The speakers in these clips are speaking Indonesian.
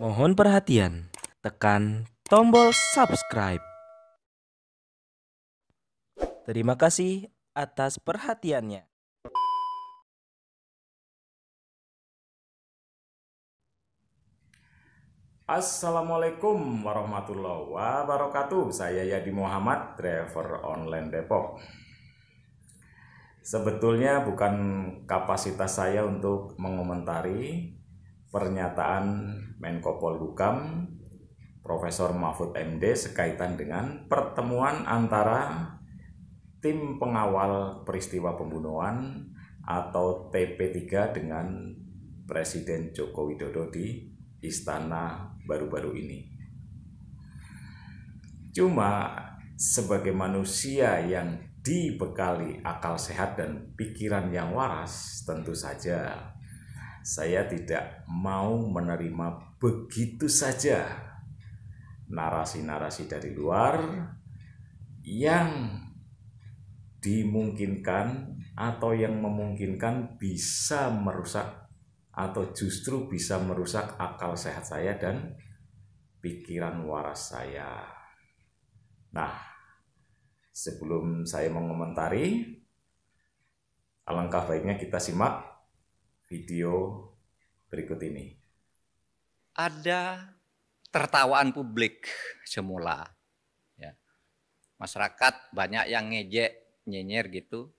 Mohon perhatian, tekan tombol subscribe. Terima kasih atas perhatiannya. Assalamualaikum warahmatullahi wabarakatuh. Saya Yadi Muhammad, driver online Depok. Sebetulnya bukan kapasitas saya untuk mengomentari pernyataan Menko Polhukam Profesor Mahfud MD sekaitan dengan pertemuan antara tim pengawal peristiwa pembunuhan atau TP3 dengan Presiden Joko Widodo di Istana baru-baru ini. Cuma sebagai manusia yang dibekali akal sehat dan pikiran yang waras, tentu saja saya tidak mau menerima begitu saja narasi-narasi dari luar yang dimungkinkan atau yang memungkinkan bisa merusak atau justru bisa merusak akal sehat saya dan pikiran waras saya. Nah, sebelum saya mengomentari, alangkah baiknya kita simak video berikut ini. Ada tertawaan publik semula. Ya. Masyarakat banyak yang ngejek, nyinyir gitu.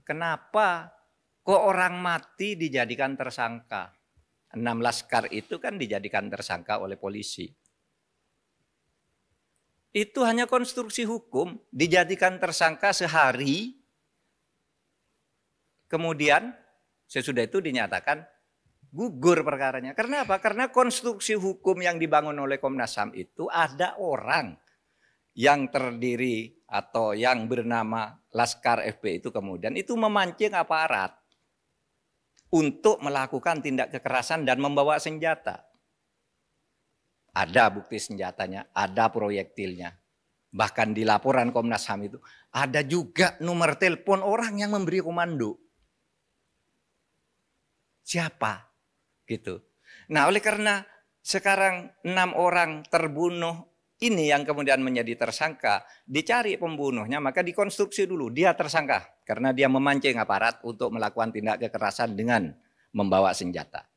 Kenapa kok orang mati dijadikan tersangka? 6 laskar itu kan dijadikan tersangka oleh polisi. Itu hanya konstruksi hukum, dijadikan tersangka sehari, kemudian sesudah itu dinyatakan gugur perkaranya. Karena apa? Karena konstruksi hukum yang dibangun oleh Komnas HAM itu ada orang yang terdiri atau yang bernama Laskar FP itu kemudian itu memancing aparat untuk melakukan tindak kekerasan dan membawa senjata. Ada bukti senjatanya, ada proyektilnya. Bahkan di laporan Komnas HAM itu ada juga nomor telepon orang yang memberi komando. Siapa? Gitu. Nah, oleh karena sekarang 6 orang terbunuh ini yang kemudian menjadi tersangka, dicari pembunuhnya, maka dikonstruksi dulu dia tersangka karena dia memancing aparat untuk melakukan tindak kekerasan dengan membawa senjata.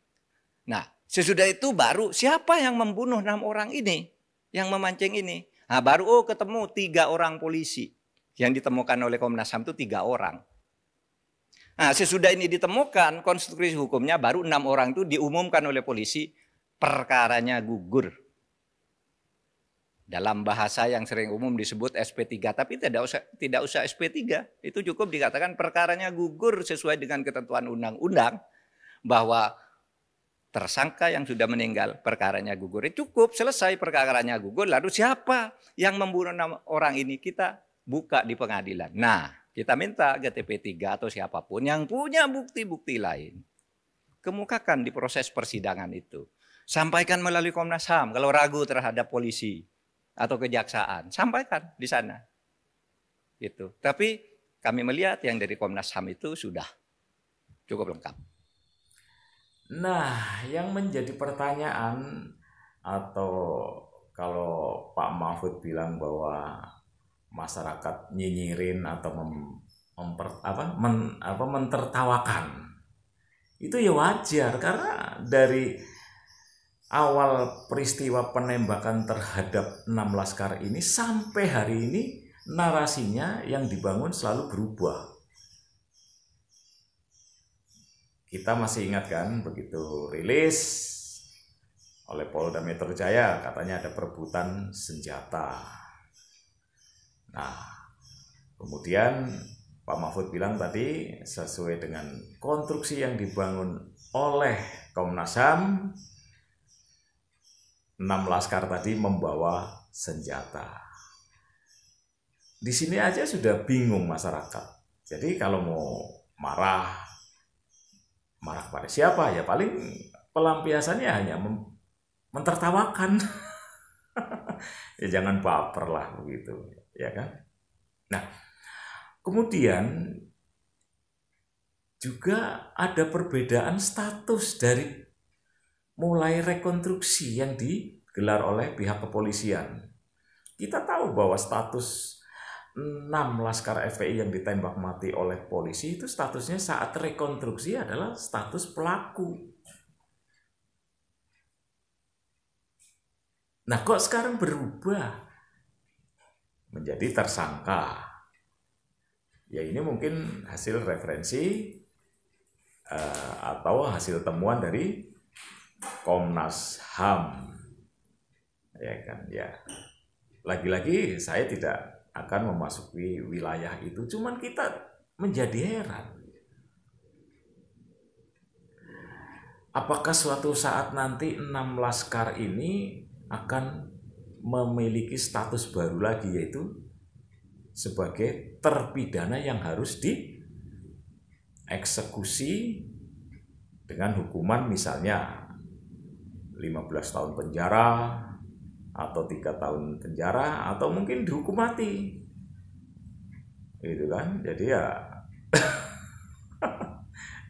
Nah, sesudah itu baru siapa yang membunuh 6 orang ini, yang memancing ini. Nah, baru ketemu 3 orang polisi yang ditemukan oleh Komnas HAM itu 3 orang. Nah, sesudah ini ditemukan konstruksi hukumnya baru 6 orang itu diumumkan oleh polisi perkaranya gugur. Dalam bahasa yang sering umum disebut SP3, tapi tidak usah SP3. Itu cukup dikatakan perkaranya gugur sesuai dengan ketentuan undang-undang bahwa tersangka yang sudah meninggal perkaranya gugur. Cukup selesai perkaranya gugur, lalu siapa yang membunuh 6 orang ini kita buka di pengadilan. Nah, kita minta ke TP3 atau siapapun yang punya bukti-bukti lain, kemukakan di proses persidangan itu. Sampaikan melalui Komnas HAM kalau ragu terhadap polisi atau kejaksaan, sampaikan di sana. Gitu. Tapi kami melihat yang dari Komnas HAM itu sudah cukup lengkap. Nah, yang menjadi pertanyaan atau kalau Pak Mahfud bilang bahwa masyarakat nyinyirin atau mentertawakan, itu ya wajar karena dari awal peristiwa penembakan terhadap 6 laskar ini sampai hari ini narasinya yang dibangun selalu berubah. Kita masih ingat kan begitu rilis oleh Polda Metro Jaya katanya ada perebutan senjata. Nah, kemudian Pak Mahfud bilang tadi sesuai dengan konstruksi yang dibangun oleh Komnas HAM, 6 laskar tadi membawa senjata. Di sini aja sudah bingung masyarakat. Jadi kalau mau marah pada siapa? Ya paling pelampiasannya hanya mentertawakan. Ya jangan baper lah begitu, ya kan? Nah, kemudian juga ada perbedaan status dari mulai rekonstruksi yang digelar oleh pihak kepolisian. Kita tahu bahwa status 6 laskar FPI yang ditembak mati oleh polisi itu statusnya saat rekonstruksi adalah status pelaku. Nah, kok sekarang berubah menjadi tersangka? Ya ini mungkin hasil referensi atau hasil temuan dari Komnas HAM. Ya kan, ya. Lagi-lagi saya tidak akan memasuki wilayah itu, cuman kita menjadi heran. Apakah suatu saat nanti 6 laskar ini akan memiliki status baru lagi, yaitu sebagai terpidana yang harus dieksekusi dengan hukuman misalnya 15 tahun penjara atau 3 tahun penjara atau mungkin dihukum mati, gitu kan? Jadi ya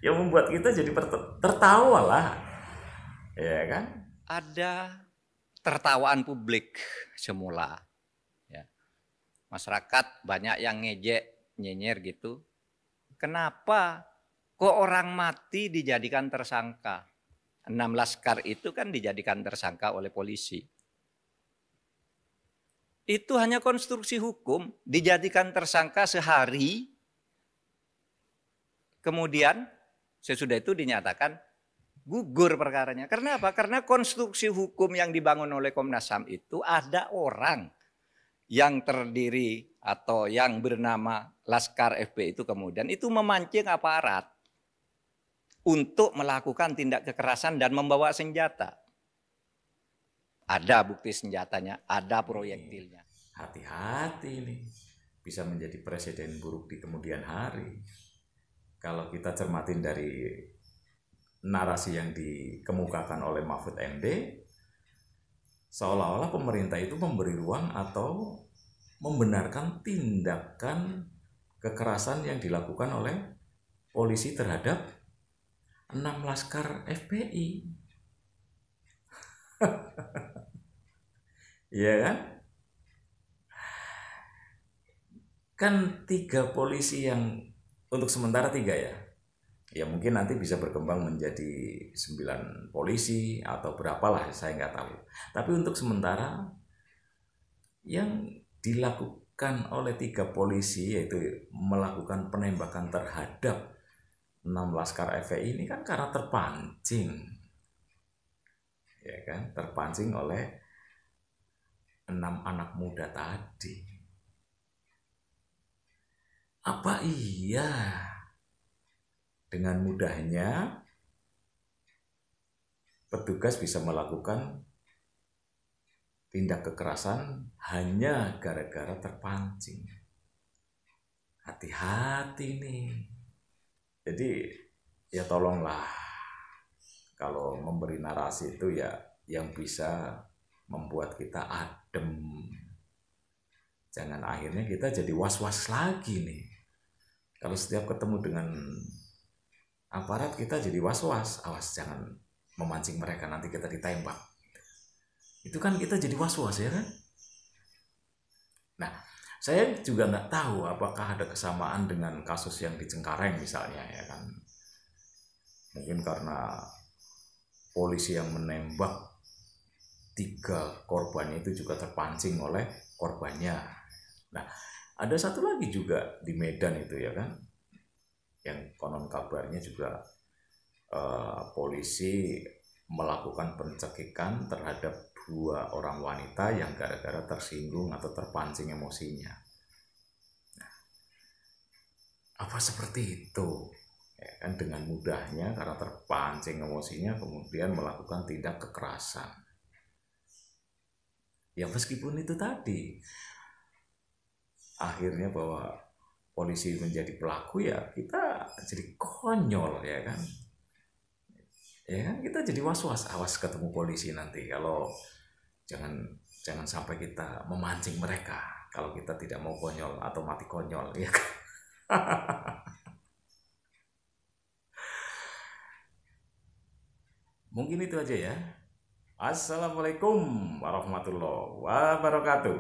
yang membuat kita jadi tertawa lah, ya kan? Ada tertawaan publik semula, ya. Masyarakat banyak yang ngejek, nyinyir gitu. Kenapa kok orang mati dijadikan tersangka? 6 laskar itu kan dijadikan tersangka oleh polisi. Itu hanya konstruksi hukum, dijadikan tersangka sehari, kemudian sesudah itu dinyatakan gugur perkaranya. Karena apa? Karena konstruksi hukum yang dibangun oleh Komnas HAM itu ada orang yang terdiri atau yang bernama Laskar FPI itu kemudian itu memancing aparat untuk melakukan tindak kekerasan dan membawa senjata. Ada bukti senjatanya, ada proyektilnya. Hati-hati nih, bisa menjadi presiden buruk di kemudian hari. Kalau kita cermatin dari narasi yang dikemukakan oleh Mahfud MD, seolah-olah pemerintah itu memberi ruang atau membenarkan tindakan kekerasan yang dilakukan oleh polisi terhadap 6 laskar FPI. Iya kan? Kan 3 polisi yang untuk sementara 3 ya. Ya mungkin nanti bisa berkembang menjadi 9 polisi atau berapalah, saya nggak tahu. Tapi untuk sementara yang dilakukan oleh 3 polisi yaitu melakukan penembakan terhadap 6 laskar FPI ini kan karena terpancing. Ya kan? Terpancing oleh 6 anak muda tadi. Apa iya dengan mudahnya petugas bisa melakukan tindak kekerasan hanya gara-gara terpancing? Hati-hati nih. Jadi ya tolonglah, kalau memberi narasi itu ya yang bisa membuat kita adem. Jangan akhirnya kita jadi was-was lagi nih. Kalau setiap ketemu dengan aparat kita jadi was-was. Awas jangan memancing mereka, nanti kita ditembak. Itu kan kita jadi was-was ya kan? Nah, saya juga nggak tahu apakah ada kesamaan dengan kasus yang di Cengkareng misalnya ya kan. Mungkin karena polisi yang menembak 3 korbannya itu juga terpancing oleh korbannya. Nah, ada satu lagi juga di Medan itu ya kan, yang konon kabarnya juga polisi melakukan pencekikan terhadap 2 orang wanita yang gara-gara tersinggung atau terpancing emosinya. Nah, apa seperti itu? Ya kan, dengan mudahnya karena terpancing emosinya kemudian melakukan tindak kekerasan. Ya meskipun itu tadi akhirnya bahwa polisi menjadi pelaku, ya kita jadi konyol ya kan. Ya kan, kita jadi was-was, awas ketemu polisi nanti kalau jangan sampai kita memancing mereka kalau kita tidak mau konyol atau mati konyol ya kan. Mungkin itu aja ya. Assalamualaikum warahmatullahi wabarakatuh.